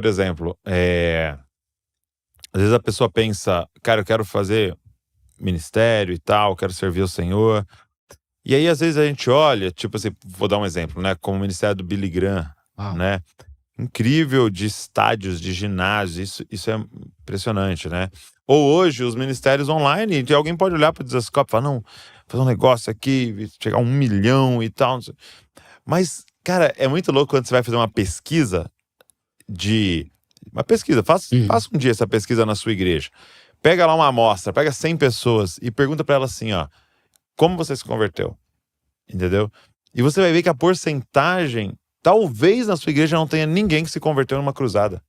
por exemplo, às vezes a pessoa pensa, cara, eu quero fazer ministério e tal, quero servir o Senhor. E aí, às vezes, a gente olha, tipo assim, vou dar um exemplo, né? Como o ministério do Billy Graham, né? Incrível, de estádios, de ginásios, isso é impressionante, né? Ou hoje, os ministérios online, e alguém pode olhar para o Desascope e falar, não, fazer um negócio aqui, chegar a 1 milhão e tal. Mas, cara, é muito louco quando você vai fazer uma pesquisa faça um dia essa pesquisa na sua igreja. Pega lá uma amostra, pega 100 pessoas e pergunta para elas assim, ó, como você se converteu? Entendeu? E você vai ver que a porcentagem, talvez na sua igreja não tenha ninguém que se converteu numa cruzada.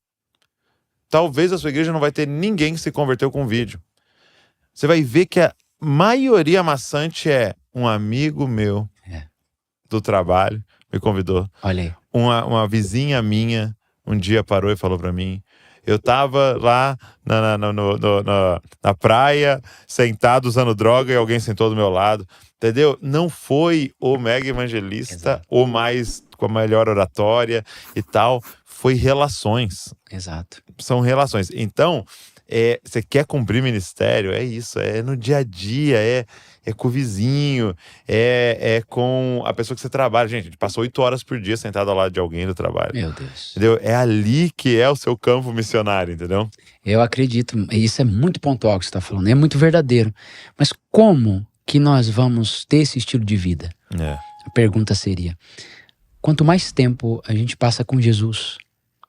Talvez a sua igreja não vai ter ninguém que se converteu com vídeo. Você vai ver que a maioria maçante é um amigo meu do trabalho me convidou. Olha aí. Uma vizinha minha um dia parou e falou pra mim. Eu tava lá na praia, sentado usando droga, e alguém sentou do meu lado. Entendeu? Não foi o mega evangelista, ou mais com a melhor oratória e tal. Foi relações. Exato. São relações. Então, você quer cumprir ministério? É isso. É no dia a dia, é com o vizinho, é com a pessoa que você trabalha. Gente, a gente passou 8 horas por dia sentado ao lado de alguém do trabalho. Meu Deus. Entendeu? É ali que é o seu campo missionário, entendeu? Eu acredito, e isso é muito pontual o que você está falando, é muito verdadeiro. Mas como que nós vamos ter esse estilo de vida? A pergunta seria, quanto mais tempo a gente passa com Jesus,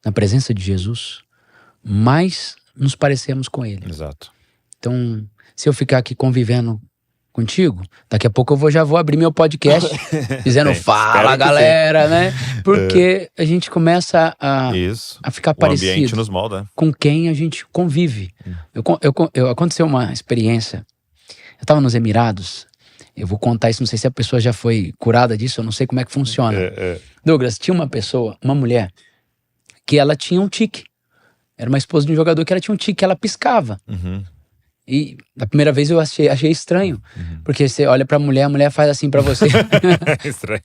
na presença de Jesus, mais nos parecemos com Ele. Exato. Então, se eu ficar aqui convivendo contigo, daqui a pouco eu já vou abrir meu podcast dizendo fala galera, né? Porque a gente começa a ficar parecido. O ambiente nos molda. Com quem a gente convive. Aconteceu uma experiência. Eu estava nos Emirados. Eu vou contar isso, não sei se a pessoa já foi curada disso, eu não sei como é que funciona. Douglas, tinha uma pessoa, uma mulher, que ela tinha um tique. Era uma esposa de um jogador que ela tinha um tique, ela piscava. E da primeira vez eu achei estranho. Porque você olha pra mulher, a mulher faz assim pra você. Estranho.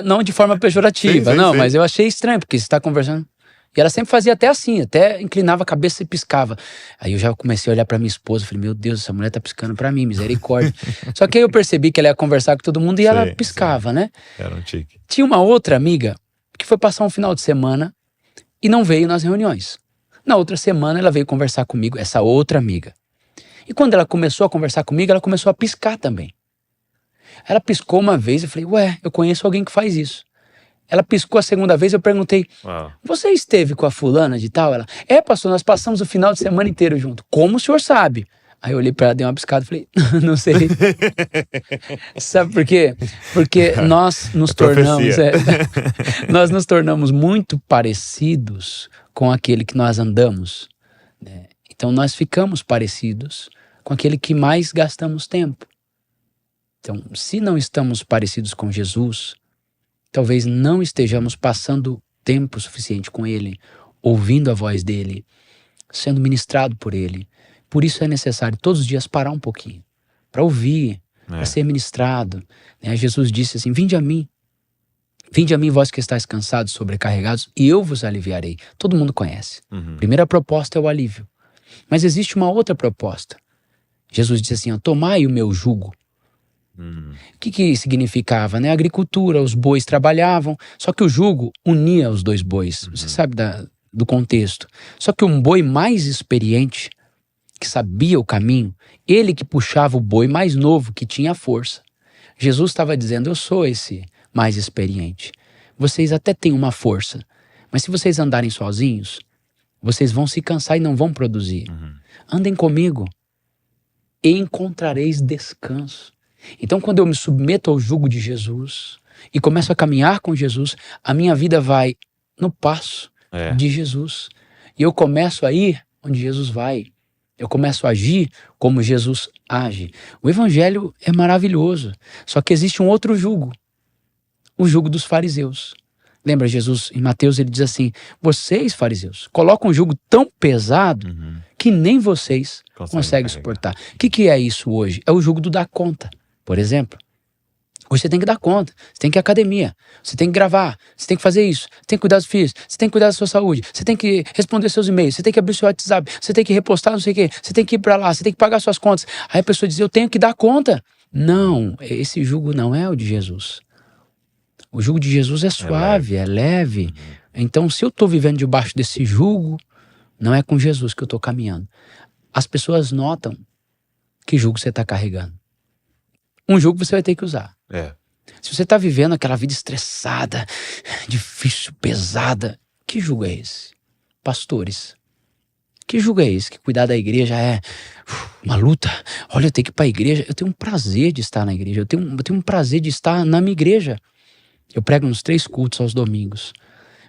Não de forma pejorativa, sim. Mas eu achei estranho, porque você tá conversando. E ela sempre fazia até assim, até inclinava a cabeça e piscava. Aí eu já comecei a olhar pra minha esposa, falei, meu Deus, essa mulher tá piscando pra mim, misericórdia. Só que aí eu percebi que ela ia conversar com todo mundo e ela piscava, né? Era um tique. Tinha uma outra amiga que foi passar um final de semana e não veio nas reuniões. Na outra semana ela veio conversar comigo, essa outra amiga. E quando ela começou a conversar comigo, ela começou a piscar também. Ela piscou uma vez, eu falei, eu conheço alguém que faz isso. Ela piscou a segunda vez, eu perguntei, você esteve com a fulana de tal? Ela, pastor, nós passamos o final de semana inteiro junto. Como o senhor sabe? Aí eu olhei pra ela, dei uma piscada e falei, não sei. Sabe por quê? Porque nós nos tornamos muito parecidos com aquele que nós andamos, né? Então nós ficamos parecidos com aquele que mais gastamos tempo. Então, se não estamos parecidos com Jesus, talvez não estejamos passando tempo suficiente com Ele, ouvindo a voz dEle, sendo ministrado por Ele. Por isso é necessário todos os dias parar um pouquinho, para ouvir, para ser ministrado. Jesus disse assim, vinde a mim, vós que estáis cansados, sobrecarregados, e eu vos aliviarei. Todo mundo conhece. Primeira proposta é o alívio. Mas existe uma outra proposta. Jesus disse assim, tomai o meu jugo. O que significava? A agricultura, os bois trabalhavam, só que o jugo unia os dois bois. Você sabe do contexto. Só que um boi mais experiente, que sabia o caminho, ele que puxava o boi mais novo, que tinha força. Jesus estava dizendo, eu sou esse mais experiente. Vocês até têm uma força, mas se vocês andarem sozinhos, vocês vão se cansar e não vão produzir. Andem comigo e encontrareis descanso. Então, quando eu me submeto ao jugo de Jesus e começo a caminhar com Jesus, a minha vida vai no passo de Jesus. E eu começo a ir onde Jesus vai. Eu começo a agir como Jesus age. O evangelho é maravilhoso, só que existe um outro jugo. O jugo dos fariseus. Lembra Jesus, em Mateus, ele diz assim, vocês, fariseus, colocam um jugo tão pesado que nem vocês conseguem suportar. O que é isso hoje? É o jugo do dar conta. Por exemplo, Hoje você tem que dar conta, você tem que ir à academia, você tem que gravar, você tem que fazer isso, você tem que cuidar dos filhos, você tem que cuidar da sua saúde, você tem que responder seus e-mails, você tem que abrir seu WhatsApp, você tem que repostar não sei o quê, você tem que ir pra lá, você tem que pagar suas contas. Aí a pessoa diz, eu tenho que dar conta. Não, esse jugo não é o de Jesus. O jugo de Jesus é suave, é leve. Então, se eu estou vivendo debaixo desse jugo, não é com Jesus que eu estou caminhando. As pessoas notam que jugo você está carregando. Um jugo você vai ter que usar. Se você está vivendo aquela vida estressada, difícil, pesada, que jugo é esse? Pastores. Que jugo é esse? Que cuidar da igreja é uma luta. Olha, eu tenho que ir para a igreja. Eu tenho um prazer de estar na igreja. Eu tenho um prazer de estar na minha igreja. Eu prego nos 3 cultos aos domingos.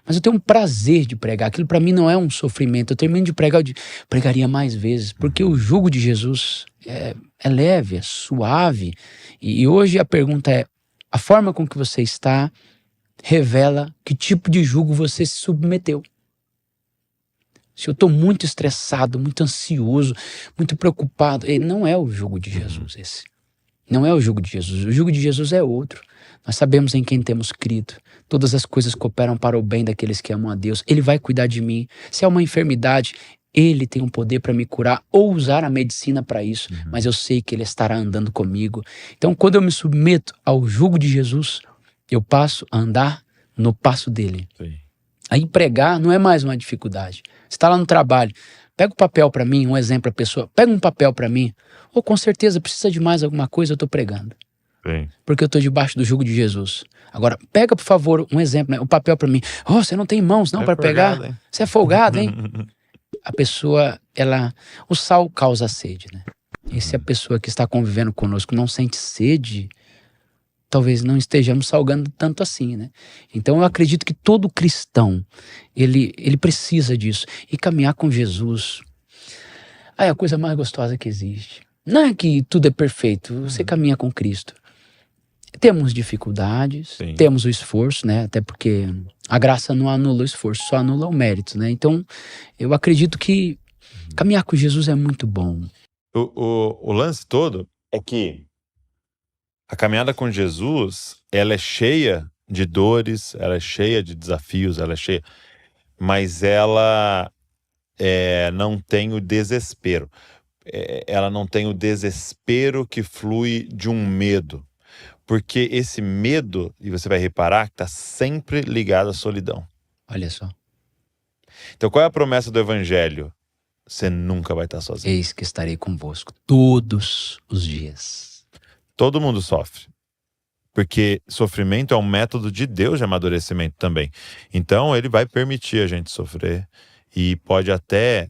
Mas eu tenho um prazer de pregar. Aquilo para mim não é um sofrimento. Eu termino de pregar, eu pregaria mais vezes. Porque o jugo de Jesus é leve, é suave. E hoje a pergunta é, a forma com que você está revela que tipo de jugo você se submeteu. Se eu estou muito estressado, muito ansioso, muito preocupado, não é o jugo de Jesus esse. Não é o jugo de Jesus. O jugo de Jesus é outro. Nós sabemos em quem temos crido. Todas as coisas cooperam para o bem daqueles que amam a Deus. Ele vai cuidar de mim. Se é uma enfermidade, Ele tem um poder para me curar ou usar a medicina para isso. Mas eu sei que Ele estará andando comigo. Então, quando eu me submeto ao jugo de Jesus, eu passo a andar no passo dele. Sim. Aí pregar não é mais uma dificuldade. Você está lá no trabalho, pega o papel para mim, um exemplo, a pessoa, pega um papel para mim, ou com certeza precisa de mais alguma coisa, eu estou pregando. Sim. Porque eu estou debaixo do jugo de Jesus. Agora, pega por favor um exemplo, né, um papel para mim. Oh, você não tem mãos não para pegar? Hein? Você é folgado, hein? A pessoa, o sal causa sede, né? E se a pessoa que está convivendo conosco não sente sede, talvez não estejamos salgando tanto assim, né? Então eu acredito que todo cristão, ele precisa disso. E caminhar com Jesus é a coisa mais gostosa que existe. Não é que tudo é perfeito, você caminha com Cristo. Temos dificuldades, Sim. temos o esforço, né? Até porque a graça não anula o esforço, só anula o mérito, né? Então eu acredito que caminhar com Jesus é muito bom. O lance todo é que a caminhada com Jesus, ela é cheia de dores, ela é cheia de desafios, ela é cheia, mas ela não tem o desespero. Ela não tem o desespero que flui de um medo. Porque esse medo, e você vai reparar, está sempre ligado à solidão. Olha só. Então qual é a promessa do evangelho? Você nunca vai estar sozinho. Eis que estarei convosco todos os dias. Todo mundo sofre. Porque sofrimento é um método de Deus de amadurecimento também. Então ele vai permitir a gente sofrer. E pode até...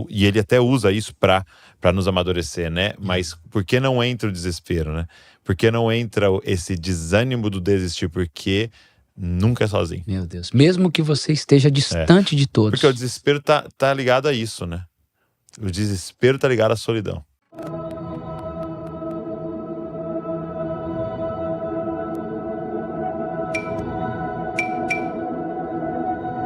e ele até usa isso para nos amadurecer, né? Mas por que não entra o desespero, né? Por que não entra esse desânimo do desistir? Porque nunca é sozinho. Meu Deus. Mesmo que você esteja distante de todos. Porque o desespero tá ligado a isso, né? O desespero tá ligado à solidão.